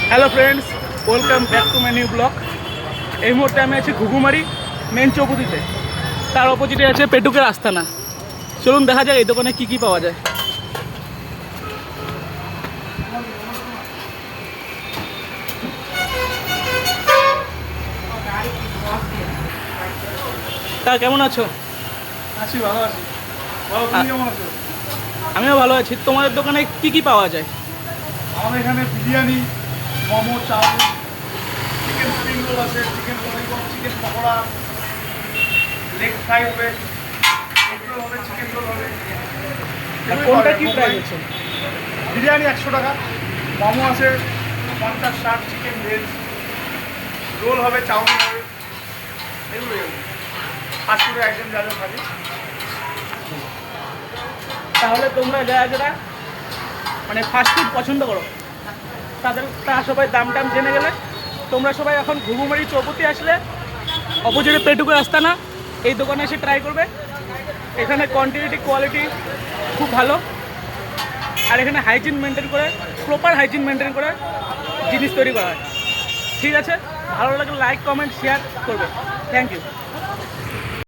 Hello friends, welcome back to my new blog. এই মুহূর্তে আমি আছি ঘুঘুমারি মেন চৌপতিতে। তার অপোজিটে আছে পেটুকের আস্তানা। চলুন দেখা যাক এই দোকানে কী কী পাওয়া যায়। তা কেমন আছো? আছি, ভালো আছি। বলো, তুমি কেমন আছো? আমিও ভালো আছি। তোমাদের দোকানে কী কী পাওয়া যায়? আমাদের এখানে biryani, momo, chow mein, chicken spring roll আছে, chicken lollipop, chicken pakora, leg fry হবে, এগ রোল হবে, চিকেন রোল হবে। আর কোনটা কী প্রাইস আছে? বিরিয়ানি 100 টাকা, মোমো আছে 50-60, চিকেন ভেজ, রোল হবে, চাউমিন হবে, এগুলোই হবে। ফাস্টফুডের আইটেম যা যা থাকে। তাহলে তোমরা যারা মানে ফাস্টফুড পছন্দ করো তারা সবাই দাম টাম জেনে গেলে তোমরা সবাই এখন ঘুঘুমারি চৌপতি আসলে অপোজিটে পেটুকের আস্তানা এই দোকানে এসে ট্রাই করবে। এখানে কোয়ান্টিটি কোয়ালিটি খুব ভালো, আর এখানে হাইজিন মেনটেন করে, প্রপার হাইজিন মেনটেন করে জিনিস তৈরি করা হয়। ঠিক আছে, ভালো লাগলে লাইক কমেন্ট শেয়ার করবে। Thank you.